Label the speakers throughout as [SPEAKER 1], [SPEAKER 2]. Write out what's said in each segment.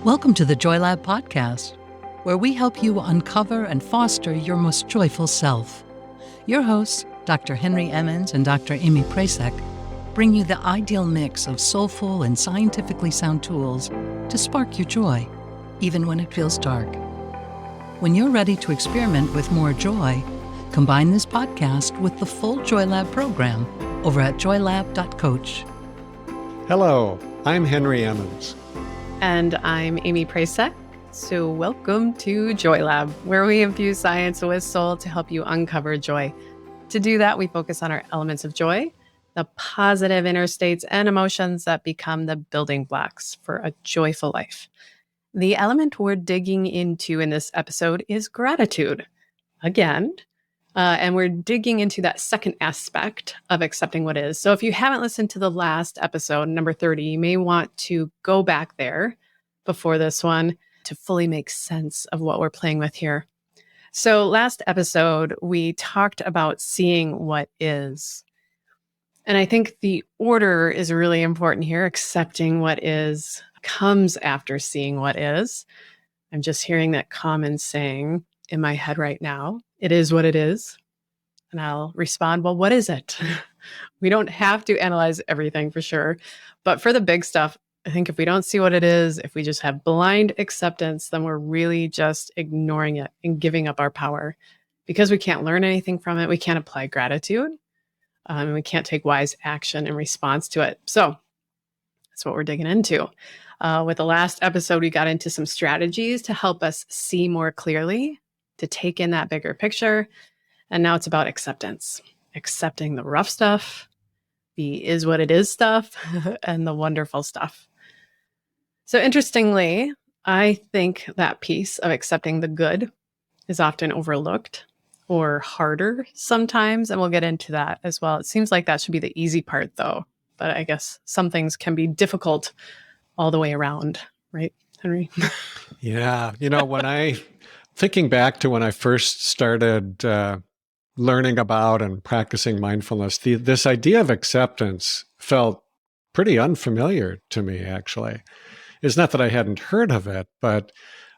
[SPEAKER 1] Welcome to the Joy Lab podcast, where we help you uncover and foster your most joyful self. Your hosts, Dr. Henry Emmons and Dr. Amy Prasek, bring you the ideal mix of soulful and scientifically sound tools to spark your joy, even when it feels dark. When you're ready to experiment with more joy, combine this podcast with the full Joy Lab program over at joylab.coach.
[SPEAKER 2] Hello, I'm Henry Emmons.
[SPEAKER 3] And I'm Amy Prasek. So welcome to Joy Lab, where we infuse science with soul to help you uncover joy. To do that, we focus on our elements of joy, the positive inner states and emotions that become the building blocks for a joyful life. The element we're digging into in this episode is gratitude. Again, and we're digging into that second aspect of accepting what is. So if you haven't listened to the last episode, number 30, you may want to go back there before this one to fully make sense of what we're playing with here. So last episode, we talked about seeing what is. And I think the order is really important here. Accepting what is comes after seeing what is. I'm just hearing that common saying in my head right now. It is what it is. And I'll respond, well, what is it? We don't have to analyze everything for sure. But for the big stuff, I think if we don't see what it is, if we just have blind acceptance, then we're really just ignoring it and giving up our power. Because we can't learn anything from it, we can't apply gratitude, and we can't take wise action in response to it. So that's what we're digging into. With the last episode, we got into some strategies to help us see more clearly, to take in that bigger picture. And now it's about acceptance, accepting the rough stuff, the is what it is stuff, and the wonderful stuff. So interestingly, I think that piece of accepting the good is often overlooked or harder sometimes. And we'll get into that as well. It seems like that should be the easy part though. But I guess some things can be difficult all the way around, right, Henry?
[SPEAKER 2] Yeah, thinking back to when I first started learning about and practicing mindfulness, this idea of acceptance felt pretty unfamiliar to me, actually. It's not that I hadn't heard of it, but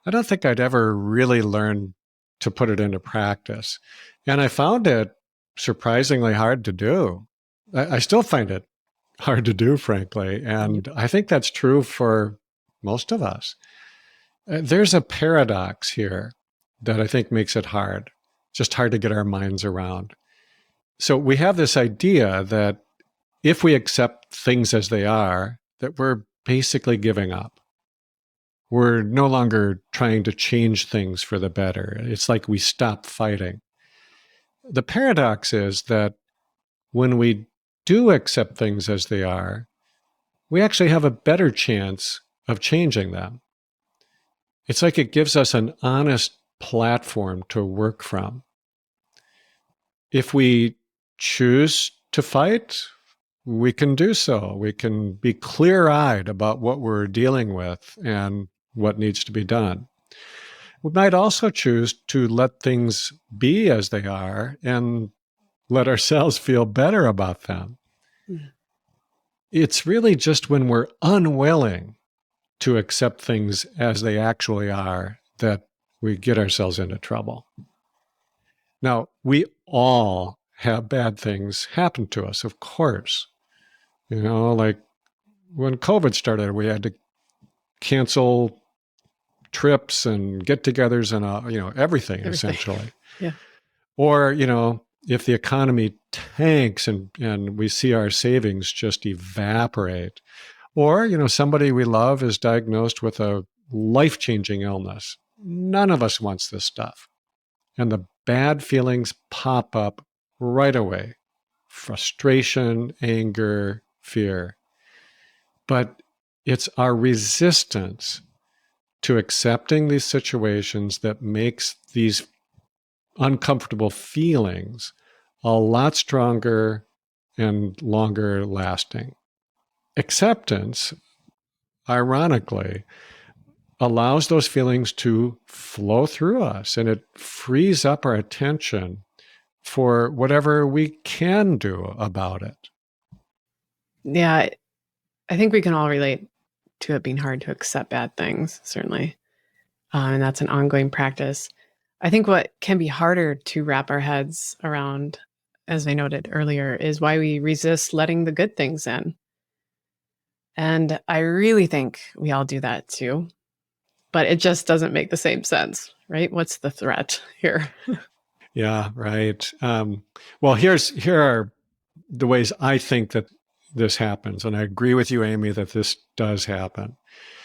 [SPEAKER 2] I don't think I'd ever really learned to put it into practice. And I found it surprisingly hard to do. I still find it hard to do, frankly. And I think that's true for most of us. There's a paradox here that I think makes it hard, just hard to get our minds around. So we have this idea that if we accept things as they are, that we're basically giving up. We're no longer trying to change things for the better. It's like we stop fighting. The paradox is that when we do accept things as they are, we actually have a better chance of changing them. It's like it gives us an honest platform to work from. If we choose to fight, we can do so. We can be clear-eyed about what we're dealing with and what needs to be done. We might also choose to let things be as they are and let ourselves feel better about them. Mm. It's really just when we're unwilling to accept things as they actually are that we get ourselves into trouble. Now, we all have bad things happen to us, of course. Like when COVID started, we had to cancel trips and get-togethers and everything essentially.
[SPEAKER 3] Yeah.
[SPEAKER 2] Or, if the economy tanks and we see our savings just evaporate, or, somebody we love is diagnosed with a life-changing illness. None of us wants this stuff. And the bad feelings pop up right away. Frustration, anger, fear. But it's our resistance to accepting these situations that makes these uncomfortable feelings a lot stronger and longer lasting. Acceptance, ironically, allows those feelings to flow through us, and it frees up our attention for whatever we can do about it.
[SPEAKER 3] Yeah, I think we can all relate to it being hard to accept bad things, certainly. And that's an ongoing practice. I think what can be harder to wrap our heads around, as I noted earlier, is why we resist letting the good things in. And I really think we all do that too, but it just doesn't make the same sense, right? What's the threat here?
[SPEAKER 2] Yeah, right. Well, here are the ways I think that this happens. And I agree with you, Amy, that this does happen.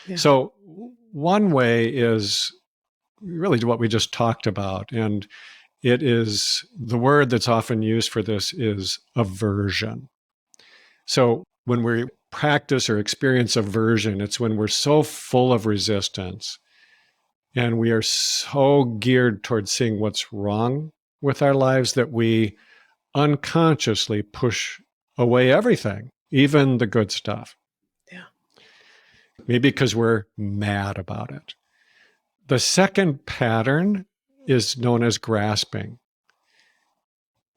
[SPEAKER 3] Yeah.
[SPEAKER 2] So one way is really what we just talked about. And it is the word that's often used for this is aversion. So when we practice or experience aversion, it's when we're so full of resistance and we are so geared towards seeing what's wrong with our lives that we unconsciously push away everything, even the good stuff.
[SPEAKER 3] Yeah.
[SPEAKER 2] Maybe because we're mad about it. The second pattern is known as grasping.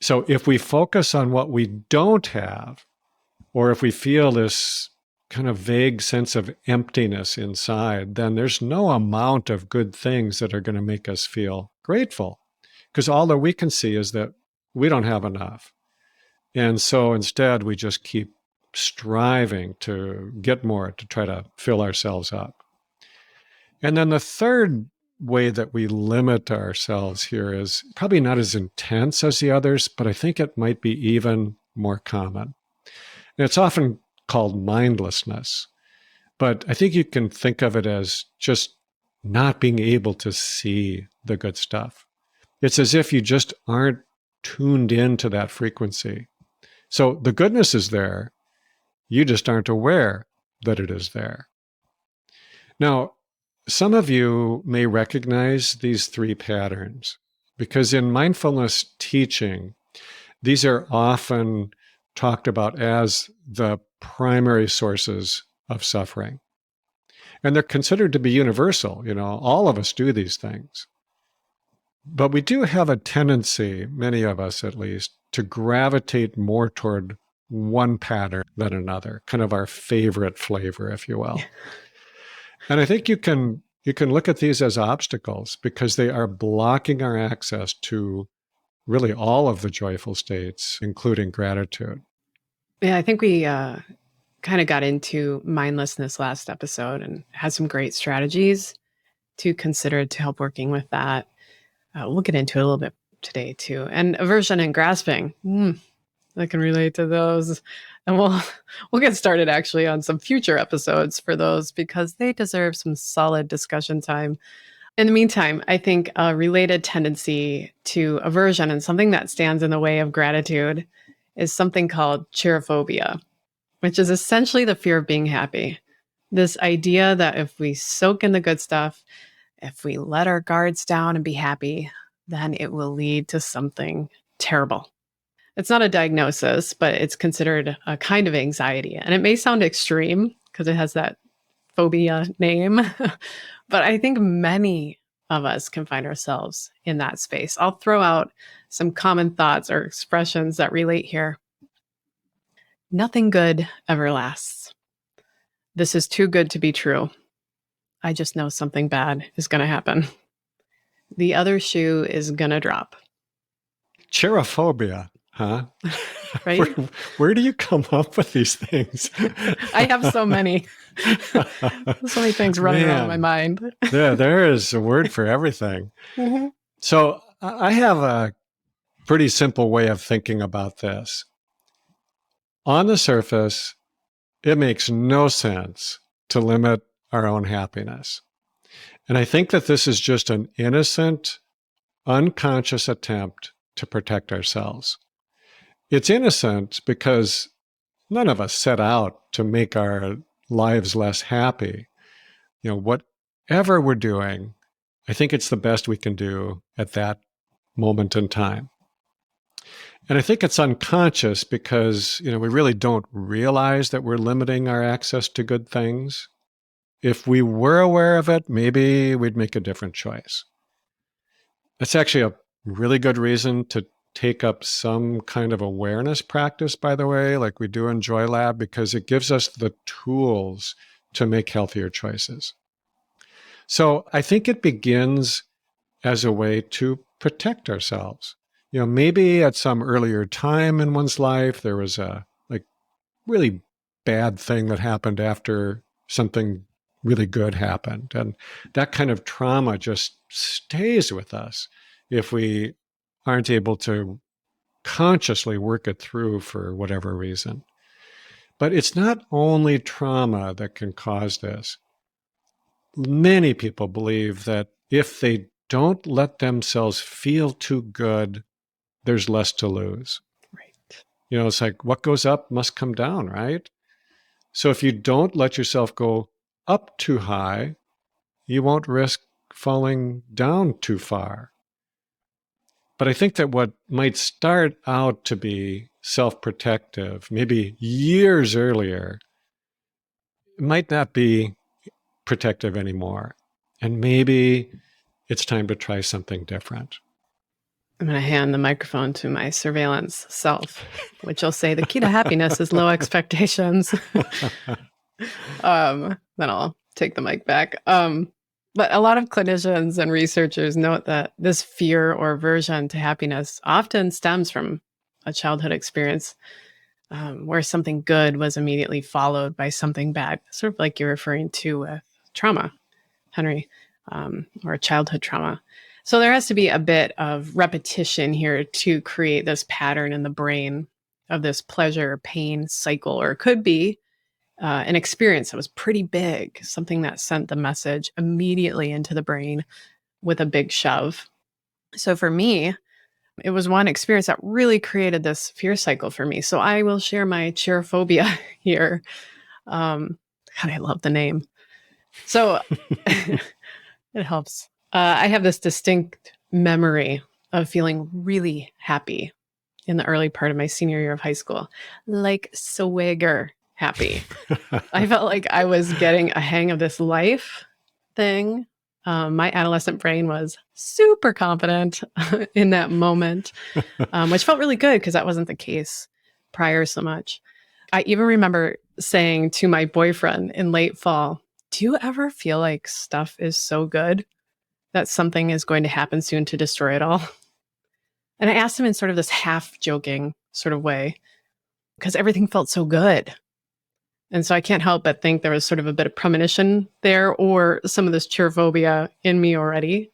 [SPEAKER 2] So if we focus on what we don't have, or if we feel this kind of vague sense of emptiness inside, then there's no amount of good things that are going to make us feel grateful. Because all that we can see is that we don't have enough. And so instead, we just keep striving to get more, to try to fill ourselves up. And then the third way that we limit ourselves here is probably not as intense as the others, but I think it might be even more common. And it's often called mindlessness, but I think you can think of it as just not being able to see the good stuff. It's as if you just aren't tuned into that frequency. So the goodness is there, you just aren't aware that it is there. Now, some of you may recognize these three patterns because in mindfulness teaching, these are often talked about as the primary sources of suffering. And they're considered to be universal. All of us do these things. But we do have a tendency, many of us at least, to gravitate more toward one pattern than another, kind of our favorite flavor, if you will. And I think you can look at these as obstacles because they are blocking our access to really all of the joyful states, including gratitude.
[SPEAKER 3] Yeah, I think we kind of got into mindlessness last episode and had some great strategies to consider to help working with that. We'll get into it a little bit today too. And aversion and grasping, I can relate to those. And we'll get started actually on some future episodes for those because they deserve some solid discussion time. In the meantime, I think a related tendency to aversion and something that stands in the way of gratitude is something called cheerophobia, which is essentially the fear of being happy. This idea that if we soak in the good stuff, if we let our guards down and be happy, then it will lead to something terrible. It's not a diagnosis, but it's considered a kind of anxiety. And it may sound extreme because it has that phobia name, but I think many of us can find ourselves in that space. I'll throw out some common thoughts or expressions that relate here. Nothing good ever lasts. This is too good to be true. I just know something bad is going to happen. The other shoe is going to drop.
[SPEAKER 2] Cheerophobia, huh?
[SPEAKER 3] Right?
[SPEAKER 2] Where do you come up with these things?
[SPEAKER 3] I have so many. So many things running around in my mind.
[SPEAKER 2] There is a word for everything. Mm-hmm. So I have a pretty simple way of thinking about this. On the surface, it makes no sense to limit our own happiness. And I think that this is just an innocent, unconscious attempt to protect ourselves. It's innocent because none of us set out to make our lives less happy. Whatever we're doing, I think it's the best we can do at that moment in time. And I think it's unconscious because, we really don't realize that we're limiting our access to good things. If we were aware of it, maybe we'd make a different choice. That's actually a really good reason to take up some kind of awareness practice, by the way, like we do in Joy Lab, because it gives us the tools to make healthier choices. So I think it begins as a way to protect ourselves. Maybe at some earlier time in one's life, there was a really bad thing that happened after something really good happened. And that kind of trauma just stays with us if we aren't able to consciously work it through for whatever reason. But it's not only trauma that can cause this. Many people believe that if they don't let themselves feel too good, there's less to lose.
[SPEAKER 3] Right.
[SPEAKER 2] It's like what goes up must come down, right? So if you don't let yourself go up too high, you won't risk falling down too far. But I think that what might start out to be self-protective, maybe years earlier, might not be protective anymore. And maybe it's time to try something different.
[SPEAKER 3] I'm going to hand the microphone to my surveillance self, which will say the key to happiness is low expectations. Then I'll take the mic back. But a lot of clinicians and researchers note that this fear or aversion to happiness often stems from a childhood experience where something good was immediately followed by something bad, sort of like you're referring to with trauma, Henry, or childhood trauma. So there has to be a bit of repetition here to create this pattern in the brain of this pleasure pain cycle, or it could be an experience that was pretty big, something that sent the message immediately into the brain with a big shove. So for me, it was one experience that really created this fear cycle for me. So I will share my cheerophobia here. God, I love the name. So it helps. I have this distinct memory of feeling really happy in the early part of my senior year of high school, like swagger happy. I felt like I was getting a hang of this life thing. My adolescent brain was super confident in that moment, which felt really good because that wasn't the case prior so much. I even remember saying to my boyfriend in late fall, "Do you ever feel like stuff is so good that something is going to happen soon to destroy it all?" And I asked him in sort of this half joking sort of way because everything felt so good. And so I can't help but think there was sort of a bit of premonition there, or some of this cheerophobia in me already.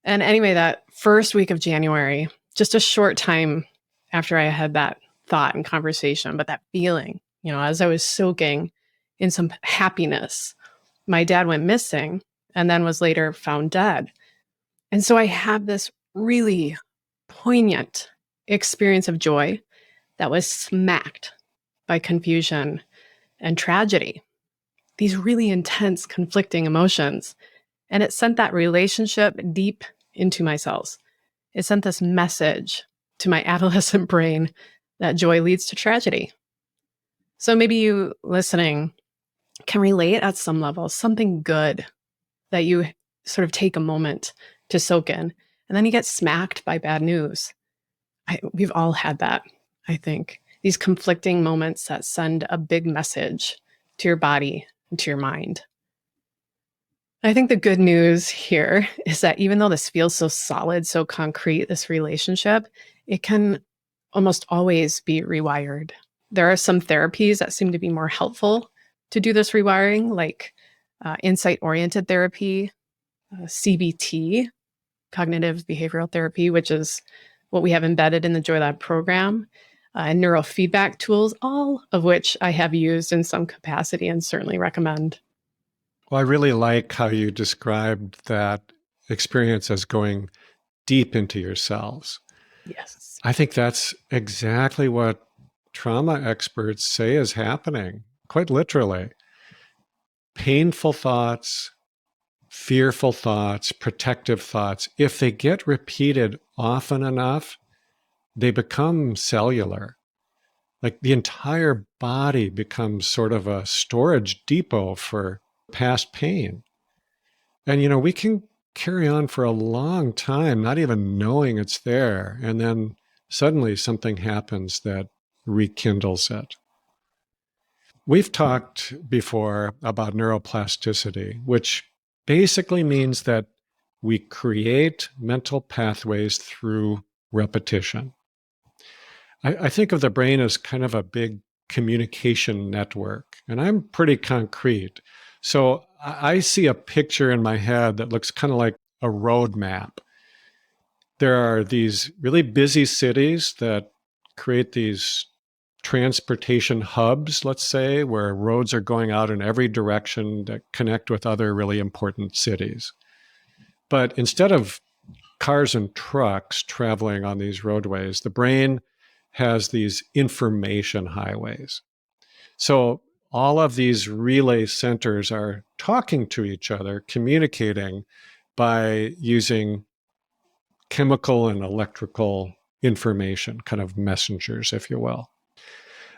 [SPEAKER 3] And anyway, that first week of January, just a short time after I had that thought and conversation, but that feeling, as I was soaking in some happiness, my dad went missing and then was later found dead. And so I had this really poignant experience of joy that was smacked by confusion and tragedy, these really intense, conflicting emotions. And it sent that relationship deep into my cells. It sent this message to my adolescent brain that joy leads to tragedy. So maybe you listening can relate at some level, something good that you sort of take a moment to soak in, and then you get smacked by bad news. We've all had that, I think. These conflicting moments that send a big message to your body and to your mind. I think the good news here is that even though this feels so solid, so concrete, this relationship, it can almost always be rewired. There are some therapies that seem to be more helpful to do this rewiring, like insight-oriented therapy, CBT, cognitive behavioral therapy, which is what we have embedded in the Joy Lab program, and neurofeedback tools, all of which I have used in some capacity and certainly recommend.
[SPEAKER 2] Well, I really like how you described that experience as going deep into yourselves.
[SPEAKER 3] Yes.
[SPEAKER 2] I think that's exactly what trauma experts say is happening, quite literally. Painful thoughts, fearful thoughts, protective thoughts, if they get repeated often enough, they become cellular. Like the entire body becomes sort of a storage depot for past pain. And, we can carry on for a long time, not even knowing it's there. And then suddenly something happens that rekindles it. We've talked before about neuroplasticity, which basically means that we create mental pathways through repetition. I think of the brain as kind of a big communication network, and I'm pretty concrete. So I see a picture in my head that looks kind of like a road map. There are these really busy cities that create these transportation hubs, let's say, where roads are going out in every direction that connect with other really important cities. But instead of cars and trucks traveling on these roadways, the brain has these information highways. So all of these relay centers are talking to each other, communicating by using chemical and electrical information, kind of messengers, if you will.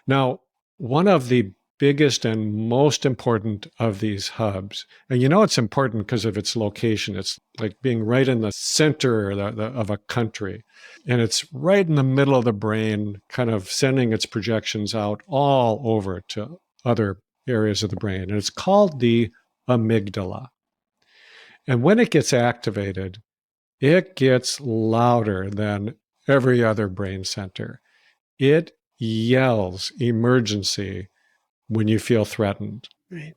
[SPEAKER 2] Now, one of the biggest and most important of these hubs, and you know it's important because of its location. It's like being right in the center of a country. And it's right in the middle of the brain, kind of sending its projections out all over to other areas of the brain. And it's called the amygdala. And when it gets activated, it gets louder than every other brain center. It yells emergency when you feel threatened.
[SPEAKER 3] Right.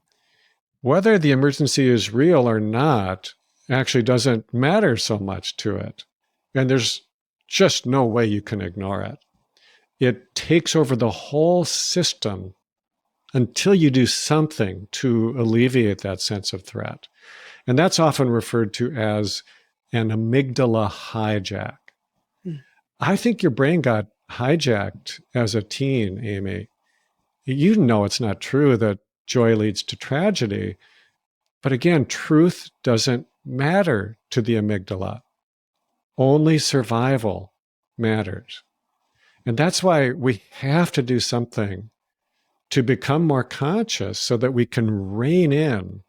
[SPEAKER 2] Whether the emergency is real or not actually doesn't matter so much to it. And there's just no way you can ignore it. It takes over the whole system until you do something to alleviate that sense of threat. And that's often referred to as an amygdala hijack. I think your brain got hijacked as a teen, Amy. You know it's not true that joy leads to tragedy. But again, truth doesn't matter to the amygdala. Only survival matters. And that's why we have to do something to become more conscious so that we can rein in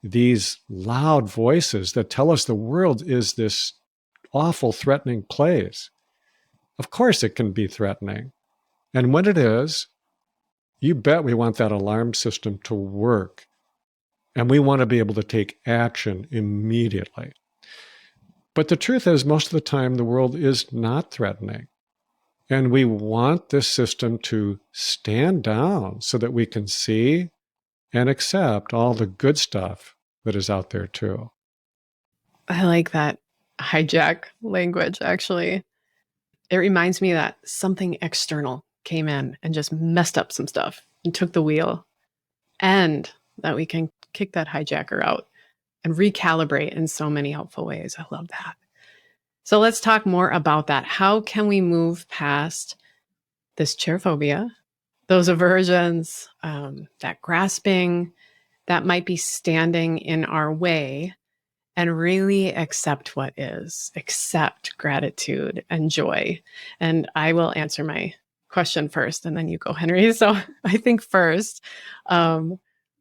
[SPEAKER 2] these loud voices that tell us the world is this awful, threatening place. Of course, it can be threatening. And when it is, you bet we want that alarm system to work. And we want to be able to take action immediately. But the truth is, most of the time, the world is not threatening. And we want this system to stand down so that we can see and accept all the good stuff that is out there too.
[SPEAKER 3] I like that hijack language, actually. It reminds me that something external came in and just messed up some stuff and took the wheel, and that we can kick that hijacker out and recalibrate in so many helpful ways. I love that. So let's talk more about that. How can we move past this chair phobia, those aversions, that grasping that might be standing in our way, and really accept what is, accept gratitude and joy? And I will answer my question first, and then you go, Henry. So I think first,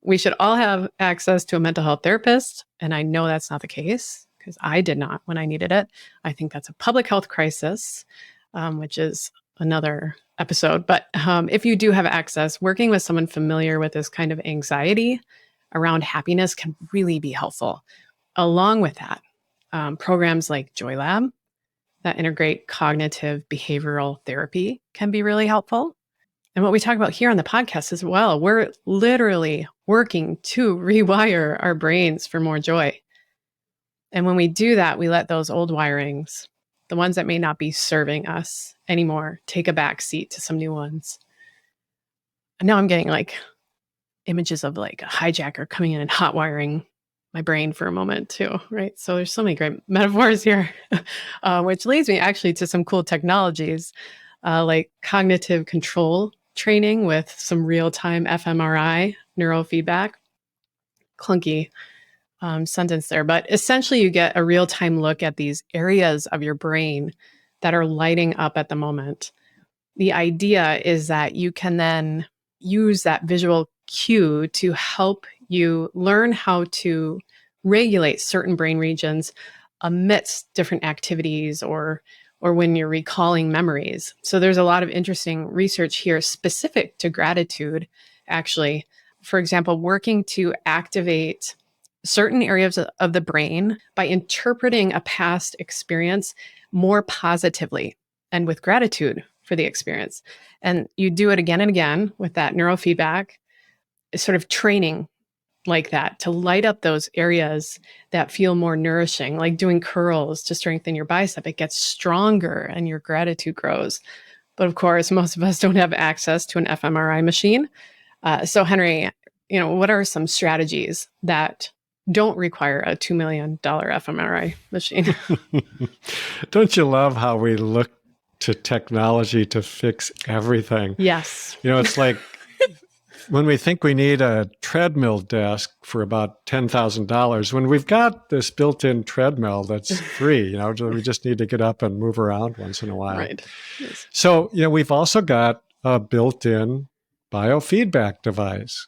[SPEAKER 3] we should all have access to a mental health therapist. And I know that's not the case because I did not when I needed it. I think that's a public health crisis, which is another episode. But if you do have access, working with someone familiar with this kind of anxiety around happiness can really be helpful. Along with that, programs like Joy Lab that integrate cognitive behavioral therapy can be really helpful. And what we talk about here on the podcast as well, we're literally working to rewire our brains for more joy. And when we do that, we let those old wirings, the ones that may not be serving us anymore, take a back seat to some new ones. And now I'm getting like images of like a hijacker coming in and hot wiring my brain for a moment too, right? So there's so many great metaphors here, which leads me actually to some cool technologies like cognitive control training with some real-time fMRI neurofeedback. Clunky sentence there, but essentially you get a real-time look at these areas of your brain that are lighting up at the moment. The idea is that you can then use that visual cue to help you learn how to regulate certain brain regions amidst different activities or when you're recalling memories. So there's a lot of interesting research here specific to gratitude actually. For example, working to activate certain areas of the brain by interpreting a past experience more positively and with gratitude for the experience. And you do it again and again with that neurofeedback, sort of training like that to light up those areas that feel more nourishing, like doing curls to strengthen your bicep. It gets stronger and your gratitude grows. But of course, most of us don't have access to an fMRI machine. So Henry, what are some strategies that don't require a $2 million fMRI machine?
[SPEAKER 2] Don't you love how we look to technology to fix everything?
[SPEAKER 3] Yes.
[SPEAKER 2] It's like when we think we need a treadmill desk for about $10,000, when we've got this built-in treadmill that's free, we just need to get up and move around once in a while.
[SPEAKER 3] Right. Yes.
[SPEAKER 2] So, we've also got a built-in biofeedback device.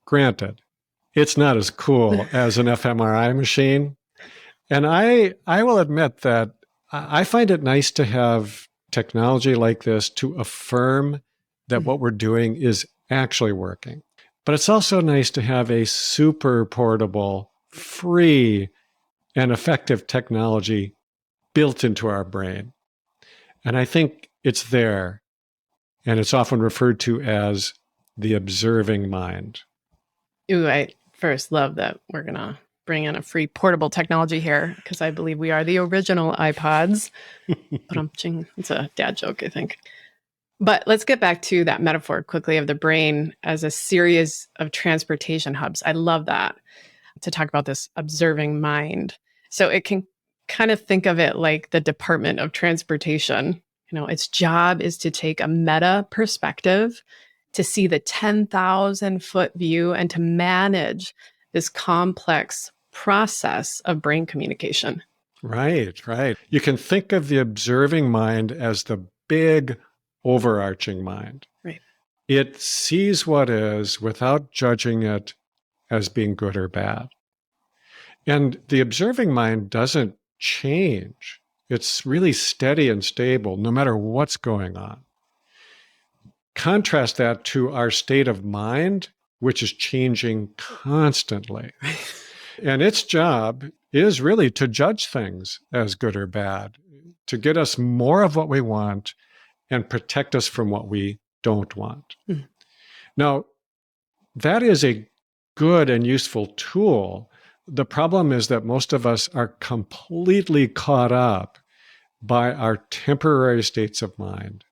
[SPEAKER 2] Granted, it's not as cool as an fMRI machine. And I will admit that I find it nice to have technology like this to affirm that what we're doing is actually working. But it's also nice to have a super portable, free, and effective technology built into our brain. And I think it's there, and it's often referred to as the observing mind.
[SPEAKER 3] Ooh, I first love that we're going to bring in a free portable technology here because I believe we are the original iPods. But it's a dad joke, I think. But let's get back to that metaphor quickly of the brain as a series of transportation hubs. I love that, to talk about this observing mind. So it can kind of think of it like the Department of Transportation. Its job is to take a meta perspective, to see the 10,000-foot view, and to manage this complex process of brain communication.
[SPEAKER 2] Right, right. You can think of the observing mind as the big overarching mind.
[SPEAKER 3] Right.
[SPEAKER 2] It sees what is without judging it as being good or bad. And the observing mind doesn't change. It's really steady and stable no matter what's going on. Contrast that to our state of mind, which is changing constantly. And its job is really to judge things as good or bad, to get us more of what we want and protect us from what we don't want. Mm. Now, that is a good and useful tool. The problem is that most of us are completely caught up by our temporary states of mind.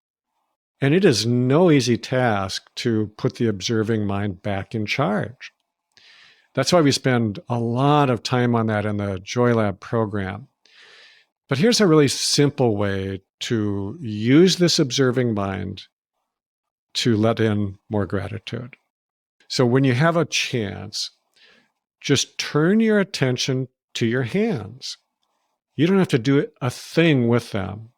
[SPEAKER 2] And it is no easy task to put the observing mind back in charge. That's why we spend a lot of time on that in the Joy Lab program. But here's a really simple way to use this observing mind to let in more gratitude. So when you have a chance, just turn your attention to your hands. You don't have to do a thing with them.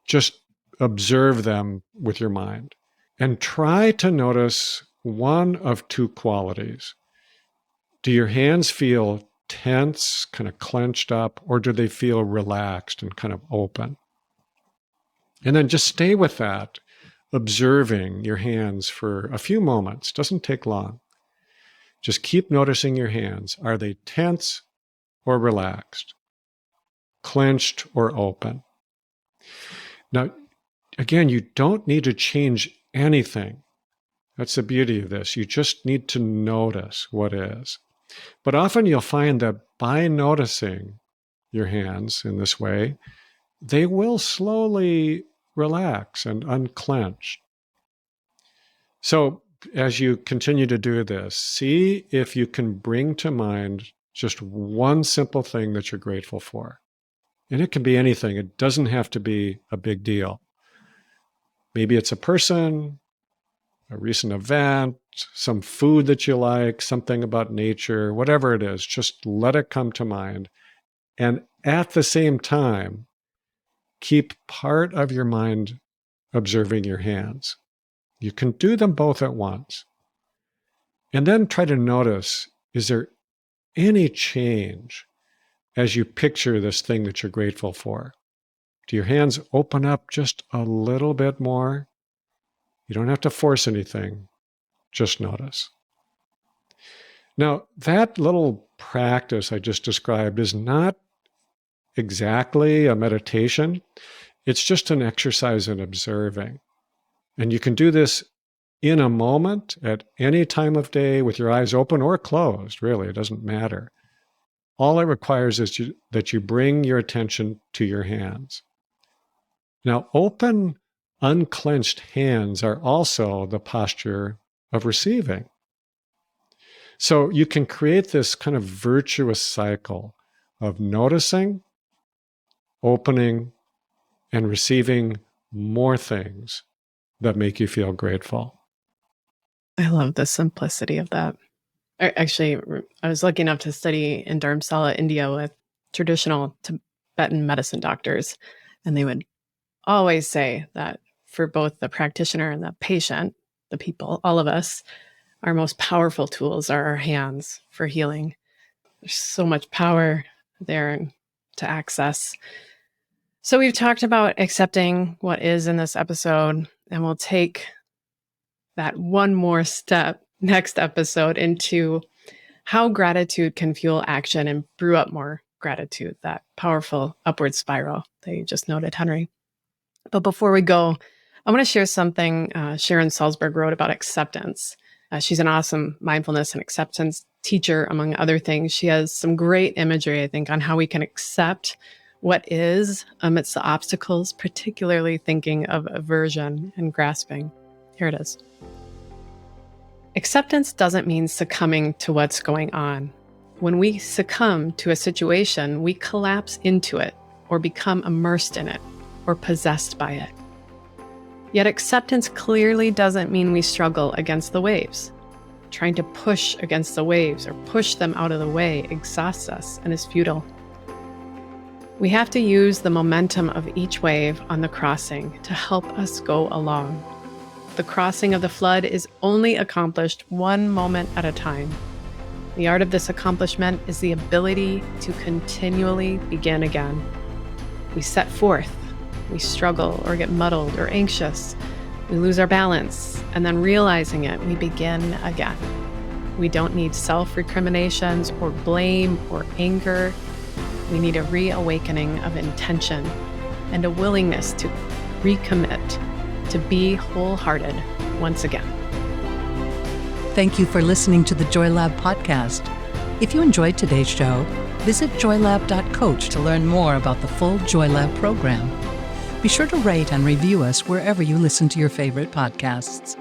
[SPEAKER 2] Just observe them with your mind and try to notice one of two qualities. Do your hands feel tense, kind of clenched up, or do they feel relaxed and kind of open? And then just stay with that, observing your hands for a few moments. Doesn't take long. Just keep noticing your hands. Are they tense or relaxed? Clenched or open? Now, again, you don't need to change anything. That's the beauty of this. You just need to notice what is. But often you'll find that by noticing your hands in this way, they will slowly relax and unclench. So as you continue to do this, see if you can bring to mind just one simple thing that you're grateful for. And it can be anything. It doesn't have to be a big deal. Maybe it's a person, a recent event, some food that you like, something about nature, whatever it is, just let it come to mind. And at the same time, keep part of your mind observing your hands. You can do them both at once. And then try to notice, is there any change as you picture this thing that you're grateful for? Do your hands open up just a little bit more? You don't have to force anything. Just notice. Now, that little practice I just described is not exactly a meditation. It's just an exercise in observing. And you can do this in a moment at any time of day with your eyes open or closed, really, it doesn't matter. All it requires is that you bring your attention to your hands. Now, open, unclenched hands are also the posture of receiving. So you can create this kind of virtuous cycle of noticing, opening, and receiving more things that make you feel grateful.
[SPEAKER 3] I love the simplicity of that. Actually, I was lucky enough to study in Dharamsala, India with traditional Tibetan medicine doctors. And they would always say that for both the practitioner and the patient, the people, all of us, our most powerful tools are our hands for healing. There's so much power there to access. So we've talked about accepting what is in this episode, and we'll take that one more step next episode into how gratitude can fuel action and brew up more gratitude, that powerful upward spiral that you just noted, Henry. But before we go, I want to share something Sharon Salzberg wrote about acceptance. She's an awesome mindfulness and acceptance teacher, among other things. She has some great imagery, I think, on how we can accept what is amidst the obstacles, particularly thinking of aversion and grasping. Here it is. Acceptance doesn't mean succumbing to what's going on. When we succumb to a situation, we collapse into it or become immersed in it or possessed by it. Yet acceptance clearly doesn't mean we struggle against the waves. Trying to push against the waves or push them out of the way exhausts us and is futile. We have to use the momentum of each wave on the crossing to help us go along. The crossing of the flood is only accomplished one moment at a time. The art of this accomplishment is the ability to continually begin again. We set forth, we struggle or get muddled or anxious, we lose our balance, and then realizing it, we begin again. We don't need self-recriminations or blame or anger. We need a reawakening of intention and a willingness to recommit, to be wholehearted once again.
[SPEAKER 1] Thank you for listening to the Joy Lab podcast. If you enjoyed today's show, visit joylab.coach to learn more about the full Joy Lab program. Be sure to rate and review us wherever you listen to your favorite podcasts.